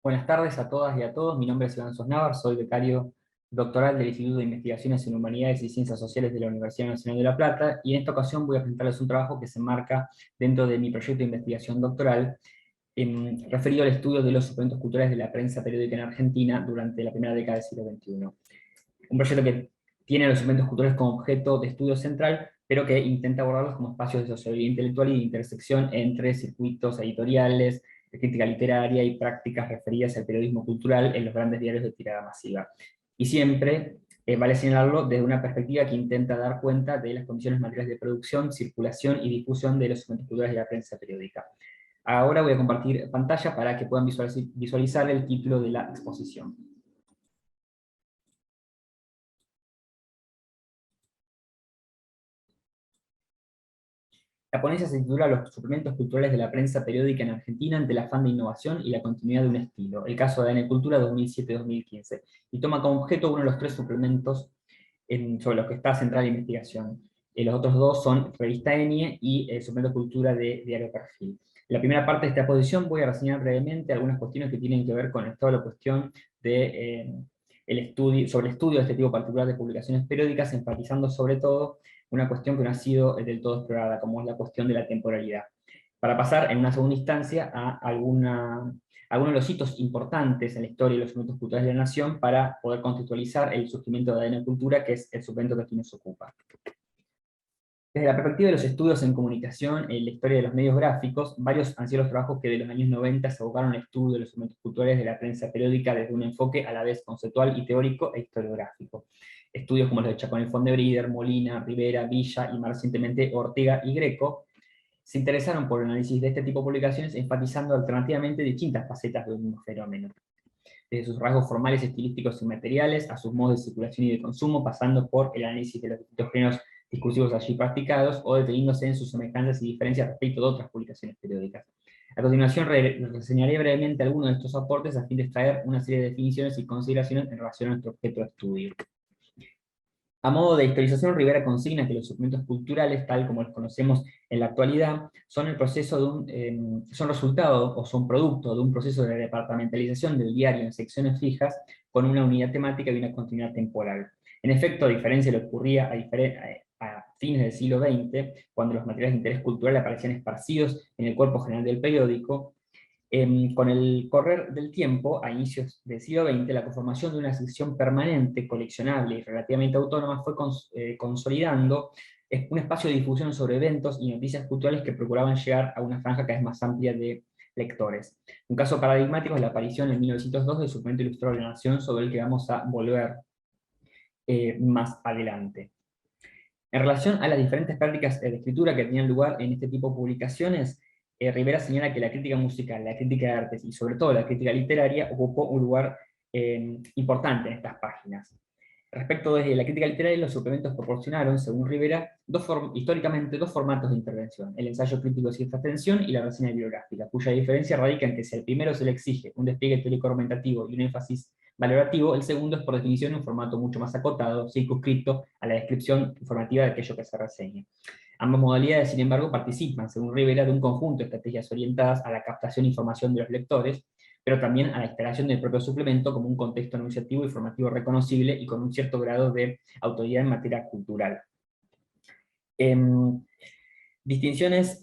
Buenas tardes a todas y a todos. Mi nombre es Iván Sosnávar, soy becario doctoral del Instituto de Investigaciones en Humanidades y Ciencias Sociales de la Universidad Nacional de La Plata, y en esta ocasión voy a presentarles un trabajo que se enmarca dentro de mi proyecto de investigación doctoral, referido al estudio de los suplementos culturales de la prensa periódica en Argentina durante la primera década del siglo XXI. Un proyecto que tiene a los suplementos culturales como objeto de estudio central, pero que intenta abordarlos como espacios de sociabilidad intelectual y de intersección entre circuitos editoriales, de crítica literaria y prácticas referidas al periodismo cultural en los grandes diarios de tirada masiva. Y siempre vale señalarlo desde una perspectiva que intenta dar cuenta de las condiciones materiales de producción, circulación y difusión de los suplementos culturales de la prensa periódica. Ahora voy a compartir pantalla para que puedan visualizar el título de la exposición. La ponencia se titula Los suplementos culturales de la prensa periódica en Argentina ante el afán de innovación y la continuidad de un estilo, el caso de ADN Cultura 2007-2015, y toma como objeto uno de los tres suplementos sobre los que está centrada la investigación. Los otros dos son Revista ENIE y Suplemento Cultura de Diario Perfil. En la primera parte de esta exposición voy a reseñar brevemente algunas cuestiones que tienen que ver con toda la cuestión de, sobre el estudio de este tipo particular de publicaciones periódicas, enfatizando sobre todo una cuestión que no ha sido del todo explorada, como es la cuestión de la temporalidad. Para pasar en una segunda instancia a algunos de los hitos importantes en la historia y los suplementos culturales de la nación para poder contextualizar el surgimiento de la ADN Cultura, que es el suplemento que aquí nos ocupa. Desde la perspectiva de los estudios en comunicación en la historia de los medios gráficos, varios han sido los trabajos que de los años 90 se abocaron al estudio de los suplementos culturales de la prensa periódica desde un enfoque a la vez conceptual y teórico e historiográfico. Estudios como los de Chacón y Fondebrider, Molina, Rivera, Villa y más recientemente Ortega y Greco se interesaron por el análisis de este tipo de publicaciones, enfatizando alternativamente distintas facetas de un mismo fenómeno, desde sus rasgos formales, estilísticos y materiales, a sus modos de circulación y de consumo, pasando por el análisis de los distintos géneros discursivos allí practicados, o deteniéndose en sus semejanzas y diferencias respecto de otras publicaciones periódicas. A continuación reseñaré brevemente algunos de estos aportes a fin de extraer una serie de definiciones y consideraciones en relación a nuestro objeto de estudio. A modo de historización, Rivera consigna que los suplementos culturales, tal como los conocemos en la actualidad, son el proceso son resultado o son producto de un proceso de departamentalización del diario en secciones fijas con una unidad temática y una continuidad temporal. En efecto, a diferencia de lo que ocurría a fines del siglo XX, cuando los materiales de interés cultural aparecían esparcidos en el cuerpo general del periódico, con el correr del tiempo, a inicios del siglo XX, la conformación de una sección permanente, coleccionable y relativamente autónoma fue consolidando un espacio de difusión sobre eventos y noticias culturales que procuraban llegar a una franja cada vez más amplia de lectores. Un caso paradigmático es la aparición en 1902 del suplemento ilustrado de la Nación, sobre el que vamos a volver más adelante. En relación a las diferentes prácticas de escritura que tenían lugar en este tipo de publicaciones, Rivera señala que la crítica musical, la crítica de artes y sobre todo la crítica literaria ocupó un lugar importante en estas páginas. Respecto de la crítica literaria, los suplementos proporcionaron, según Rivera, históricamente dos formatos de intervención: el ensayo crítico de cierta extensión y la reseña bibliográfica, cuya diferencia radica en que si al primero se le exige un despliegue teórico argumentativo y un énfasis valorativo, el segundo es por definición un formato mucho más acotado, circunscrito a la descripción informativa de aquello que se reseña. Ambas modalidades, sin embargo, participan, según Rivera, de un conjunto de estrategias orientadas a la captación e información de los lectores, pero también a la instalación del propio suplemento como un contexto anunciativo y formativo reconocible y con un cierto grado de autoridad en materia cultural. Distinciones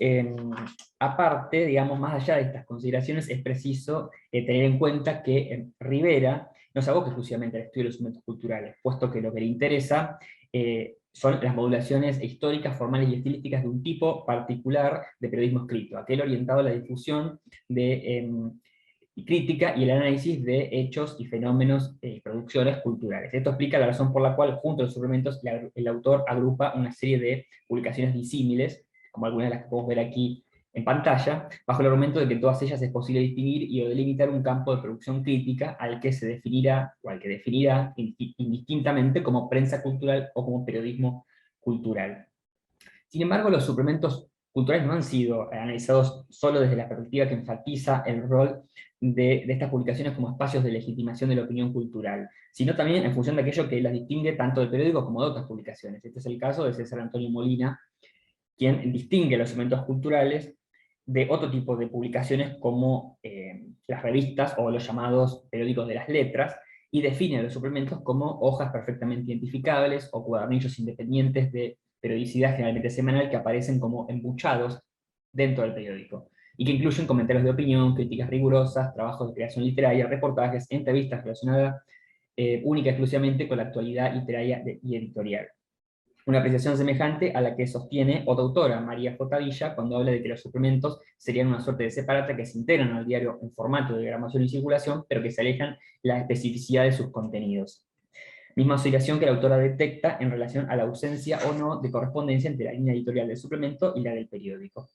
aparte, digamos, más allá de estas consideraciones, es preciso tener en cuenta que Rivera no se aboca exclusivamente al estudio de los suplementos culturales, puesto que lo que le interesa son las modulaciones históricas, formales y estilísticas de un tipo particular de periodismo escrito, aquel orientado a la difusión de crítica y el análisis de hechos y fenómenos y producciones culturales. Esto explica la razón por la cual, junto a los suplementos, el autor agrupa una serie de publicaciones disímiles, como algunas de las que podemos ver aquí en pantalla, bajo el argumento de que todas ellas es posible distinguir y o delimitar un campo de producción crítica al que se definirá, o al que definirá indistintamente como prensa cultural o como periodismo cultural. Sin embargo, los suplementos culturales no han sido analizados solo desde la perspectiva que enfatiza el rol de estas publicaciones como espacios de legitimación de la opinión cultural, sino también en función de aquello que las distingue tanto del periódico como de otras publicaciones. Este es el caso de César Antonio Molina, quien distingue los suplementos culturales de otro tipo de publicaciones como las revistas o los llamados periódicos de las letras, y define a los suplementos como hojas perfectamente identificables o cuadernillos independientes de periodicidad generalmente semanal que aparecen como embuchados dentro del periódico, y que incluyen comentarios de opinión, críticas rigurosas, trabajos de creación literaria, reportajes, entrevistas relacionadas única y exclusivamente con la actualidad literaria y editorial. Una apreciación semejante a la que sostiene otra autora, María J. Villa, cuando habla de que los suplementos serían una suerte de separata que se integran al diario en formato de gramación y circulación, pero que se alejan la especificidad de sus contenidos. Misma oscilación que la autora detecta en relación a la ausencia o no de correspondencia entre la línea editorial del suplemento y la del periódico.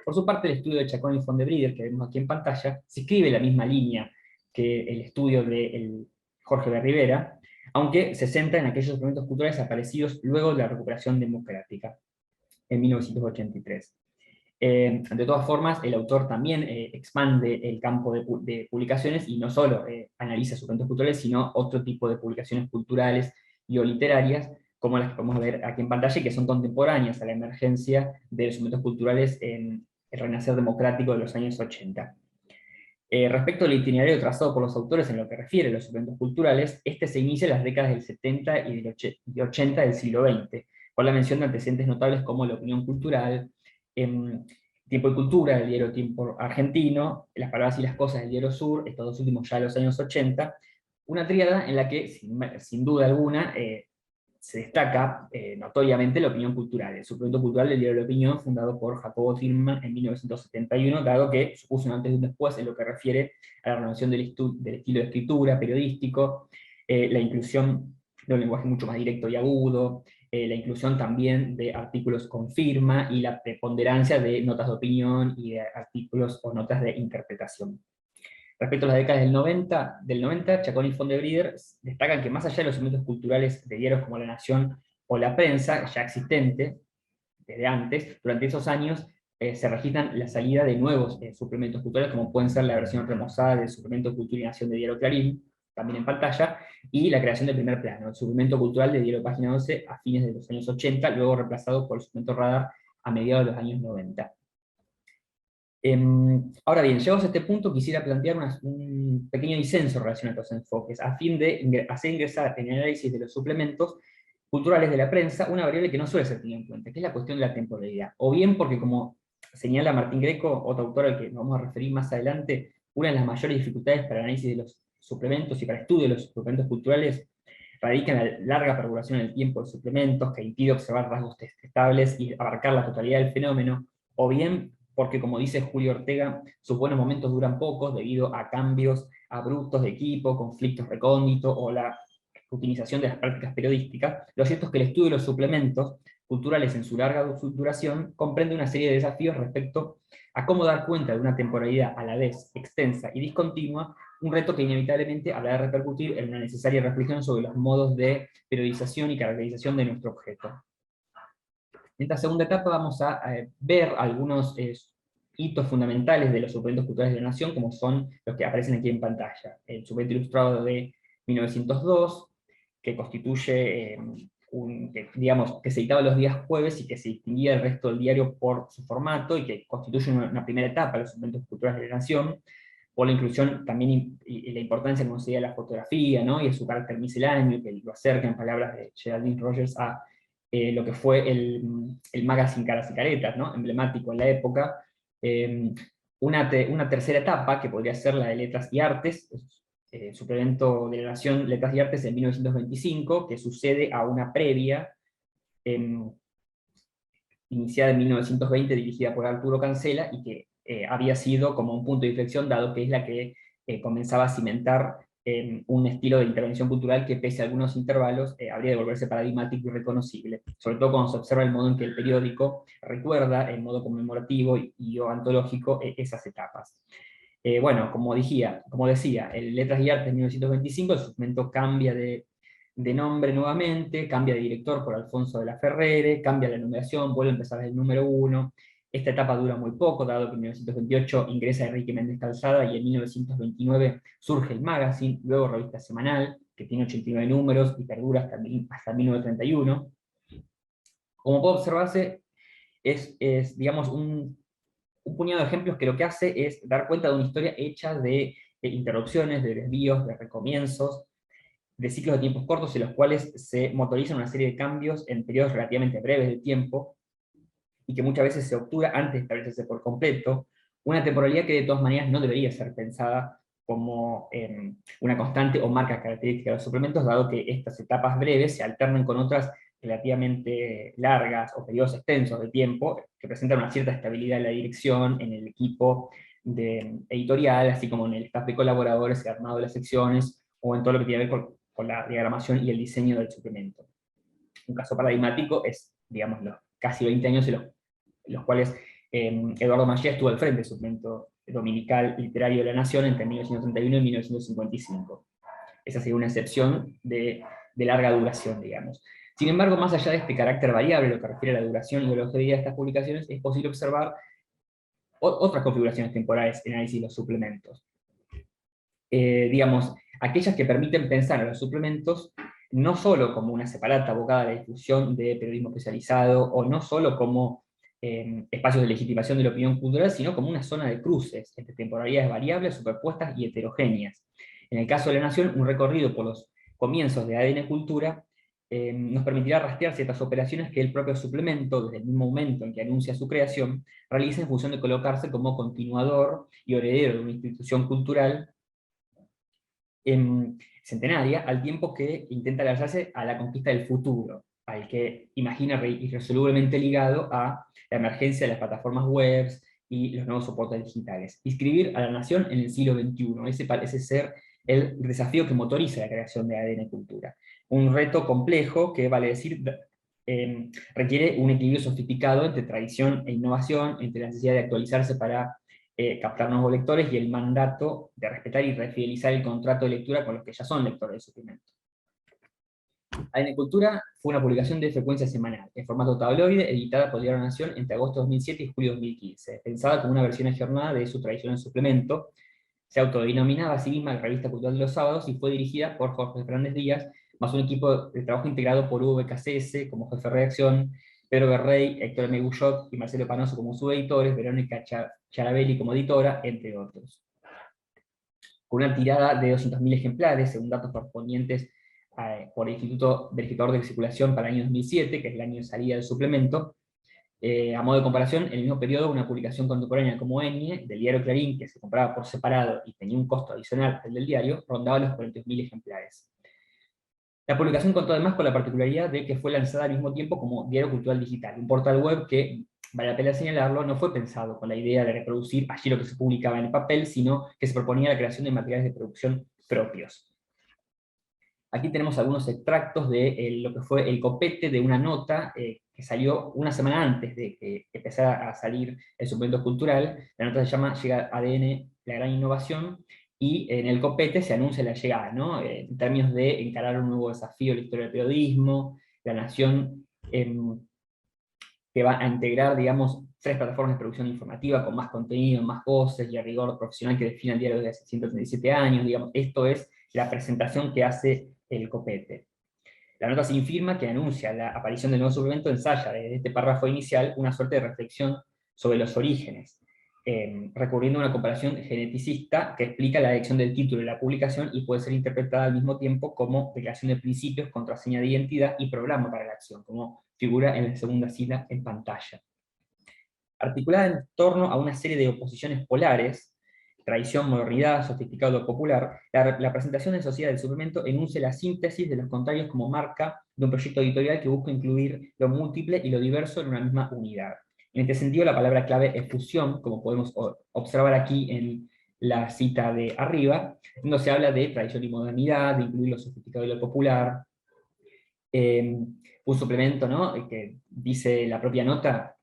Por su parte, el estudio de Chacón y Fondebrider, que vemos aquí en pantalla, se escribe la misma línea que el estudio de Jorge de Rivera, aunque se centra en aquellos suplementos culturales aparecidos luego de la recuperación democrática, en 1983. De todas formas, el autor también expande el campo de publicaciones y no solo analiza suplementos culturales, sino otro tipo de publicaciones culturales y o literarias, como las que podemos ver aquí en pantalla, y que son contemporáneas a la emergencia de los suplementos culturales en el renacer democrático de los años 80. Respecto al itinerario trazado por los autores en lo que refiere a los suplementos culturales, este se inicia en las décadas del 70 y del 80 del siglo XX, con la mención de antecedentes notables como la Opinión Cultural, Tiempo y Cultura, el diario Tiempo Argentino, Las Palabras y las Cosas del diario Sur, estos dos últimos ya de los años 80, una tríada en la que, sin duda alguna, se destaca notoriamente la Opinión Cultural, el suplemento cultural del diario La Opinión, fundado por Jacobo Tielman en 1971, dado que supuso un antes y un después en lo que refiere a la renovación del estilo de escritura periodístico, la inclusión de un lenguaje mucho más directo y agudo, la inclusión también de artículos con firma y la preponderancia de notas de opinión y de artículos o notas de interpretación. Respecto a las décadas del 90, Chacón y Fondebrider destacan que más allá de los elementos culturales de diarios como La Nación o La Prensa, ya existente desde antes, durante esos años se registran la salida de nuevos suplementos culturales, como pueden ser la versión remozada del suplemento Cultura y Nación de Diario Clarín, también en pantalla, y la creación del Primer Plano, el suplemento cultural de Diario Página 12 a fines de los años 80, luego reemplazado por el suplemento Radar a mediados de los años 90. Ahora bien, llegados a este punto, quisiera plantear un pequeño disenso en relación a estos enfoques, a fin de hacer ingresar en el análisis de los suplementos culturales de la prensa una variable que no suele ser tenida en cuenta, que es la cuestión de la temporalidad. O bien porque, como señala Martín Greco, otro autor al que nos vamos a referir más adelante, una de las mayores dificultades para el análisis de los suplementos y para el estudio de los suplementos culturales radica en la larga perduración en el tiempo de suplementos, que impide observar rasgos estables y abarcar la totalidad del fenómeno, o bien porque, como dice Julio Ortega, sus buenos momentos duran pocos debido a cambios abruptos de equipo, conflictos recónditos o la utilización de las prácticas periodísticas. Lo cierto es que el estudio de los suplementos culturales en su larga duración comprende una serie de desafíos respecto a cómo dar cuenta de una temporalidad a la vez extensa y discontinua, un reto que inevitablemente habrá de repercutir en una necesaria reflexión sobre los modos de periodización y caracterización de nuestro objeto. En esta segunda etapa vamos a ver algunos hitos fundamentales de los suplementos culturales de la Nación, como son los que aparecen aquí en pantalla. El suplemento ilustrado de 1902, que constituye que se editaba los días jueves y que se distinguía del resto del diario por su formato, y que constituye una primera etapa de los suplementos culturales de la Nación, por la inclusión también y la importancia que considera la fotografía, ¿no? Y su carácter misceláneo, que lo acerca, en palabras de Geraldine Rogers, a lo que fue el magazine Caras y Caretas, ¿no? Emblemático en la época. Una tercera etapa, que podría ser la de Letras y Artes, suplemento de la Nación Letras y Artes en 1925, que sucede a una previa, iniciada en 1920, dirigida por Arturo Cancela, y que había sido como un punto de inflexión, dado que es la que comenzaba a cimentar un estilo de intervención cultural que, pese a algunos intervalos, habría de volverse paradigmático y reconocible, sobre todo cuando se observa el modo en que el periódico recuerda, en modo conmemorativo y o antológico, esas etapas. Bueno, como decía, el Letras y Artes en 1925, el suplemento cambia de nombre nuevamente, cambia de director por Alfonso de la Ferrere, cambia la numeración, vuelve a empezar desde el número 1. Esta etapa dura muy poco, dado que en 1928 ingresa Enrique Méndez Calzada y en 1929 surge el Magazine, luego revista semanal, que tiene 89 números y perdura hasta 1931. Como puede observarse, digamos, un puñado de ejemplos que lo que hace es dar cuenta de una historia hecha de interrupciones, de desvíos, de recomienzos, de ciclos de tiempos cortos en los cuales se motorizan una serie de cambios en periodos relativamente breves de tiempo, y que muchas veces se obtura antes de establecerse por completo, una temporalidad que de todas maneras no debería ser pensada como una constante o marca característica de los suplementos, dado que estas etapas breves se alternan con otras relativamente largas o periodos extensos de tiempo, que presentan una cierta estabilidad en la dirección, en el equipo editorial, así como en el staff de colaboradores, el armado de las secciones, o en todo lo que tiene que ver con la diagramación y el diseño del suplemento. Un caso paradigmático es, digamos, los casi 20 años en los cuales Eduardo Machía estuvo al frente del suplemento dominical literario de La Nación entre 1931 y 1955. Esa sería una excepción de larga duración, digamos. Sin embargo, más allá de este carácter variable, lo que refiere a la duración y la longevidad de estas publicaciones, es posible observar otras configuraciones temporales en análisis de los suplementos. Digamos, aquellas que permiten pensar a los suplementos no solo como una separata abocada a la difusión de periodismo especializado, o no solo como espacios de legitimación de la opinión cultural, sino como una zona de cruces entre temporalidades variables, superpuestas y heterogéneas. En el caso de La Nación, un recorrido por los comienzos de ADN Cultura nos permitirá rastrear ciertas operaciones que el propio suplemento, desde el mismo momento en que anuncia su creación, realiza en función de colocarse como continuador y heredero de una institución cultural centenaria, al tiempo que intenta lanzarse a la conquista del futuro, al que imagina irresolublemente ligado a la emergencia de las plataformas web y los nuevos soportes digitales. Inscribir a la nación en el siglo XXI, ese parece ser el desafío que motoriza la creación de ADN Cultura. Un reto complejo que, vale decir, requiere un equilibrio sofisticado entre tradición e innovación, entre la necesidad de actualizarse para captar nuevos lectores y el mandato de respetar y refidelizar el contrato de lectura con los que ya son lectores de suplemento. ADN Cultura fue una publicación de frecuencia semanal, en formato tabloide, editada por Diario Nación entre agosto de 2007 y julio de 2015, pensada como una versión ajornada de su tradicional suplemento. Se autodenominaba a sí misma la Revista Cultural de los Sábados y fue dirigida por Jorge Fernández Díaz, más un equipo de trabajo integrado por Hugo BKCS como jefe de redacción, Pedro Guerrey, Héctor M. Guyot y Marcelo Panoso como subeditores, Verónica Charabelli como editora, entre otros. Con una tirada de 200.000 ejemplares, según datos correspondientes por el Instituto Verificador de Circulación para el año 2007, que es el año de salida del suplemento. A modo de comparación, en el mismo periodo, una publicación contemporánea como Enie, del diario Clarín, que se compraba por separado y tenía un costo adicional al del diario, rondaba los 42.000 ejemplares. La publicación contó además con la particularidad de que fue lanzada al mismo tiempo como Diario Cultural Digital, un portal web que, vale la pena señalarlo, no fue pensado con la idea de reproducir allí lo que se publicaba en el papel, sino que se proponía la creación de materiales de producción propios. Aquí tenemos algunos extractos de lo que fue el copete de una nota que salió una semana antes de que empezara a salir el suplemento cultural. La nota se llama Llega ADN, la gran innovación, y en el copete se anuncia la llegada, ¿no? En términos de encarar un nuevo desafío en la historia del periodismo, La Nación que va a integrar, digamos, 3 plataformas de producción informativa con más contenido, más voces y a rigor profesional que define el diario desde hace 137 años, digamos. Esto es la presentación que hace el copete. La nota sin firma, que anuncia la aparición del nuevo suplemento, ensaya desde este párrafo inicial una suerte de reflexión sobre los orígenes, recurriendo a una comparación geneticista que explica la elección del título de la publicación y puede ser interpretada al mismo tiempo como declaración de principios, contraseña de identidad y programa para la acción, como figura en la segunda fila en pantalla. Articulada en torno a una serie de oposiciones polares, tradición, modernidad, sofisticado, popular, la presentación en sociedad del suplemento enuncia la síntesis de los contrarios como marca de un proyecto editorial que busca incluir lo múltiple y lo diverso en una misma unidad. En este sentido, la palabra clave es fusión, como podemos observar aquí en la cita de arriba, donde se habla de tradición y modernidad, de incluir lo sofisticado y lo popular. Un suplemento, ¿no?, que dice la propia nota,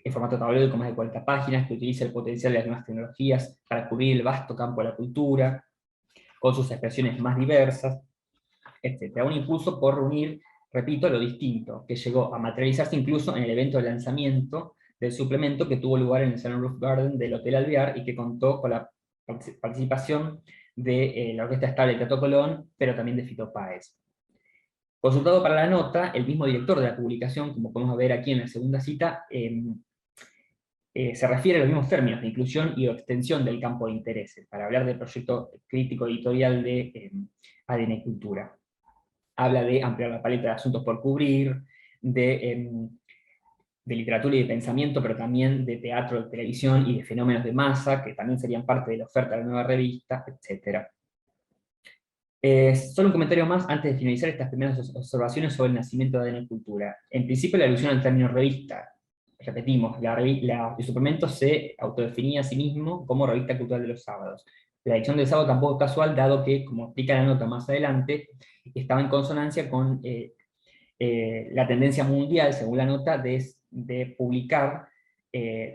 en formato tabloide con más de 40 páginas, que utiliza el potencial de las nuevas tecnologías para cubrir el vasto campo de la cultura, con sus expresiones más diversas, etc. Un impulso por reunir, repito, lo distinto, que llegó a materializarse incluso en el evento de lanzamiento del suplemento que tuvo lugar en el Salon Roof Garden del Hotel Alvear y que contó con la participación de la Orquesta Estable de Teatro Colón, pero también de Fito Páez. Consultado para la nota, el mismo director de la publicación, como podemos ver aquí en la segunda cita, se refiere a los mismos términos de inclusión y extensión del campo de intereses, para hablar del proyecto crítico editorial de ADN Cultura. Habla de ampliar la paleta de asuntos por cubrir, de literatura y de pensamiento, pero también de teatro, de televisión y de fenómenos de masa, que también serían parte de la oferta de la nueva revista, etc. Solo un comentario más antes de finalizar estas primeras observaciones sobre el nacimiento de ADN Cultura. En principio, la alusión al término revista. Repetimos, el suplemento se autodefinía a sí mismo como revista cultural de los sábados. La edición del sábado tampoco es casual, dado que, como explica la nota más adelante, estaba en consonancia con la tendencia mundial, según la nota, de publicar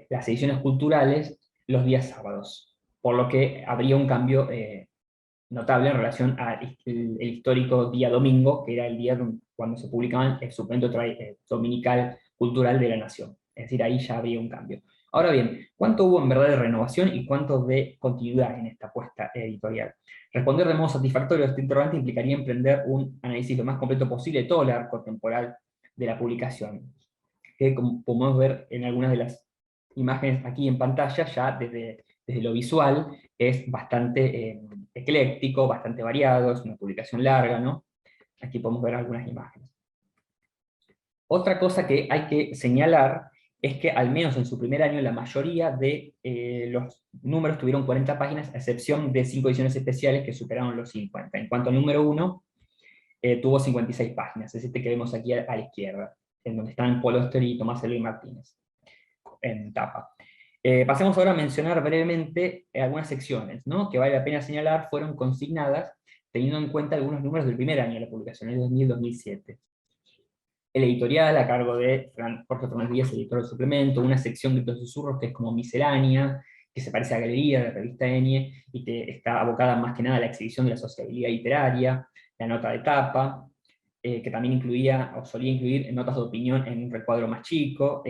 las ediciones culturales los días sábados, por lo que habría un cambio notable en relación al el histórico día domingo, que era el día cuando se publicaba el suplemento dominical cultural de la Nación. Es decir, ahí ya habría un cambio. Ahora bien, ¿cuánto hubo en verdad de renovación y cuánto de continuidad en esta apuesta editorial? Responder de modo satisfactorio a este interrogante implicaría emprender un análisis lo más completo posible de todo el arco temporal de la publicación, que como podemos ver en algunas de las imágenes aquí en pantalla, ya desde lo visual es bastante ecléctico, bastante variado, es una publicación larga, ¿no? Aquí podemos ver algunas imágenes. Otra cosa que hay que señalar es que al menos en su primer año la mayoría de los números tuvieron 40 páginas, a excepción de 5 ediciones especiales que superaron los 50. En cuanto al número 1, tuvo 56 páginas, es este que vemos aquí a la izquierda, en donde están Paul Auster y Tomás Eloy Martínez, en tapa. Pasemos ahora a mencionar brevemente algunas secciones, ¿no?, que vale la pena señalar, fueron consignadas teniendo en cuenta algunos números del primer año de la publicación, el 2000-2007. El editorial, a cargo de Jorge Fernández Díaz, editor del suplemento, una sección de Gritos y Susurros, que es como miscelánea, que se parece a Galería, de la revista Enie, y que está abocada más que nada a la exhibición de la sociabilidad literaria, la nota de tapa, que también incluía, o solía incluir, notas de opinión en un recuadro más chico,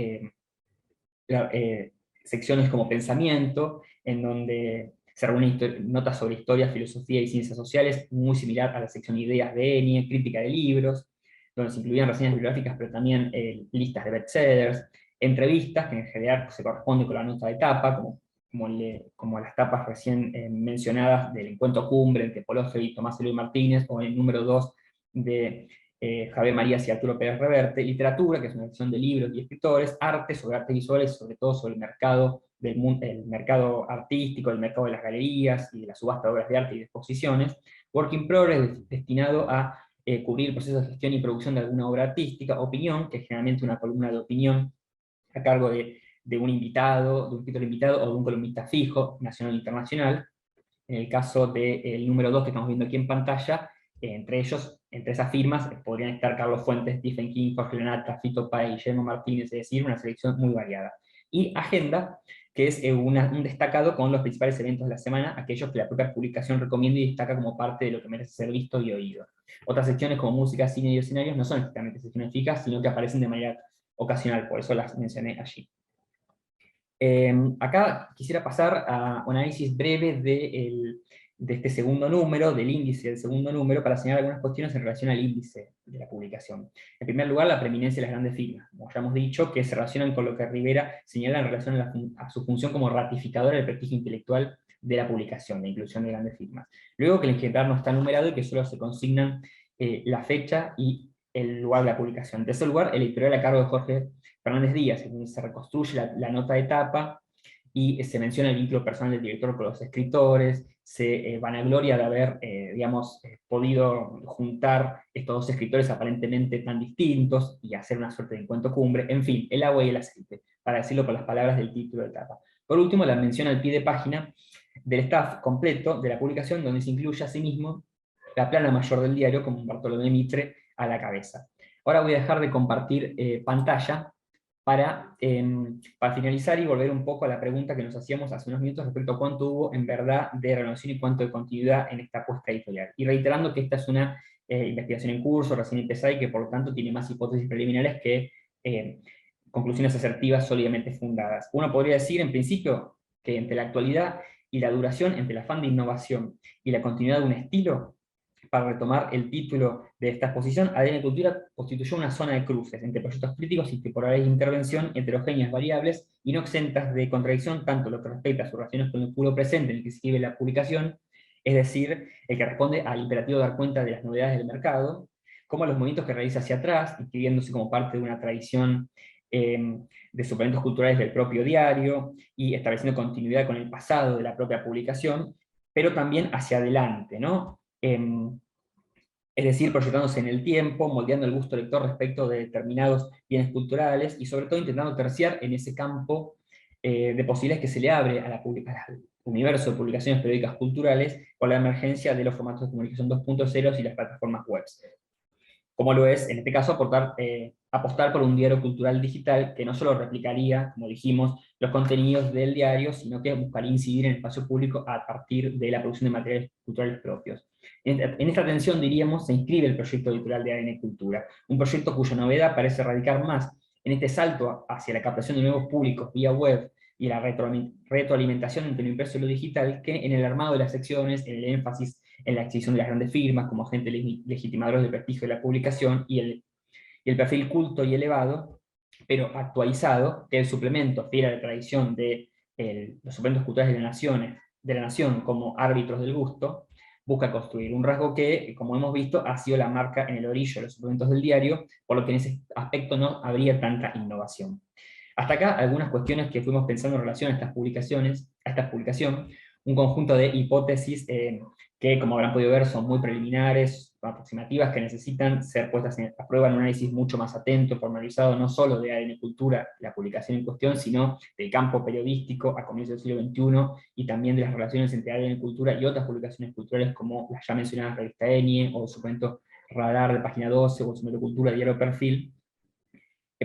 secciones como Pensamiento, en donde se reúnen notas sobre historia, filosofía y ciencias sociales, muy similar a la sección Ideas de Enie, crítica de libros, donde se incluían reseñas bibliográficas, pero también listas de bestsellers, entrevistas, que en general se corresponden con la nota de tapa, como las tapas recién mencionadas del encuentro cumbre entre Paul Auster y Tomás Eloy Martínez, o el número 2 de Javier Marías y Arturo Pérez Reverte, literatura, que es una sección de libros y escritores, arte, sobre artes visuales, sobre todo sobre el mercado el mercado artístico, el mercado de las galerías y de la subasta de obras de arte y de exposiciones, work in progress, destinado a cubrir el proceso de gestión y producción de alguna obra artística, opinión, que es generalmente una columna de opinión a cargo de un invitado, de un escritor invitado o de un columnista fijo, nacional o internacional. En el caso del número 2 que estamos viendo aquí en pantalla, entre esas firmas, podrían estar Carlos Fuentes, Stephen King, Jorge Lanata, Fito Páez, Guillermo Martínez, es decir, una selección muy variada. Y agenda, que es un destacado con los principales eventos de la semana, aquellos que la propia publicación recomienda y destaca como parte de lo que merece ser visto y oído. Otras secciones como música, cine y escenarios no son exactamente secciones fijas, sino que aparecen de manera ocasional, por eso las mencioné allí. Acá quisiera pasar a un análisis breve de este segundo número, del índice del segundo número, para señalar algunas cuestiones en relación al índice de la publicación. En primer lugar, la preeminencia de las grandes firmas, como ya hemos dicho, que se relacionan con lo que Rivera señala en relación a su función como ratificadora del prestigio intelectual de la publicación, de inclusión de grandes firmas. Luego, que el ejemplar no está numerado y que solo se consignan la fecha y el lugar de la publicación. En tercer lugar, el editorial a cargo de Jorge Fernández Díaz, en donde se reconstruye la nota de tapa y se menciona el vínculo personal del director con los escritores, se vanagloria de haber, podido juntar estos dos escritores aparentemente tan distintos y hacer una suerte de encuentro cumbre, en fin, el agua y el aceite, para decirlo con las palabras del título de tapa. Por último, la mención al pie de página del staff completo de la publicación, donde se incluye asimismo la plana mayor del diario, con Bartolomé Mitre a la cabeza. Ahora voy a dejar de compartir pantalla para finalizar y volver un poco a la pregunta que nos hacíamos hace unos minutos respecto a cuánto hubo en verdad de renovación y cuánto de continuidad en esta apuesta editorial. Y reiterando que esta es una investigación en curso, recién empezada, y que por lo tanto tiene más hipótesis preliminares que conclusiones asertivas sólidamente fundadas. Uno podría decir, en principio, que entre la actualidad y la duración, entre el afán de innovación y la continuidad de un estilo, para retomar el título de esta exposición, ADN Cultura constituyó una zona de cruces entre proyectos críticos y temporales de intervención heterogéneas, variables y no exentas de contradicción, tanto lo que respecta a sus relaciones con el puro presente en el que se escribe la publicación, es decir, el que responde al imperativo de dar cuenta de las novedades del mercado, como a los movimientos que realiza hacia atrás, inscribiéndose como parte de una tradición de suplementos culturales del propio diario y estableciendo continuidad con el pasado de la propia publicación, pero también hacia adelante, ¿no? Es decir, proyectándose en el tiempo, moldeando el gusto lector respecto de determinados bienes culturales y sobre todo intentando terciar en ese campo de posibilidades que se le abre a al universo de publicaciones periódicas culturales con la emergencia de los formatos de comunicación 2.0 y las plataformas web, como lo es, en este caso, apostar por un diario cultural digital que no solo replicaría, como dijimos, los contenidos del diario, sino que buscaría incidir en el espacio público a partir de la producción de materiales culturales propios. En esta tensión, diríamos, se inscribe el proyecto editorial de ADN Cultura, un proyecto cuya novedad parece radicar más en este salto hacia la captación de nuevos públicos vía web y la retroalimentación entre lo impreso y lo digital, que en el armado de las secciones, en el énfasis en la adquisición de las grandes firmas como agentes legitimadores del prestigio de la publicación y el perfil culto y elevado, pero actualizado, que el suplemento fiel a la tradición de los suplementos culturales de la nación como árbitros del gusto, busca construir un rasgo que, como hemos visto, ha sido la marca en el orillo de los suplementos del diario, por lo que en ese aspecto no habría tanta innovación. Hasta acá algunas cuestiones que fuimos pensando en relación a estas publicaciones, a esta publicación, un conjunto de hipótesis que, como habrán podido ver, son muy preliminares, aproximativas, que necesitan ser puestas a prueba en un análisis mucho más atento, formalizado, no solo de ADN Cultura, la publicación en cuestión, sino del campo periodístico a comienzos del siglo XXI, y también de las relaciones entre ADN Cultura y otras publicaciones culturales, como las ya mencionadas revista ENIE, o el suplemento Radar de Página 12, o el suplemento Cultura, Diario Perfil,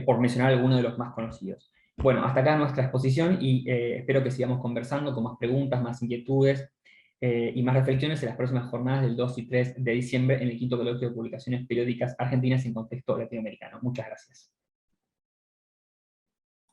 por mencionar algunos de los más conocidos. Bueno, hasta acá nuestra exposición y espero que sigamos conversando con más preguntas, más inquietudes y más reflexiones en las próximas jornadas del 2 y 3 de diciembre en el quinto coloquio de publicaciones periódicas argentinas en contexto latinoamericano. Muchas gracias.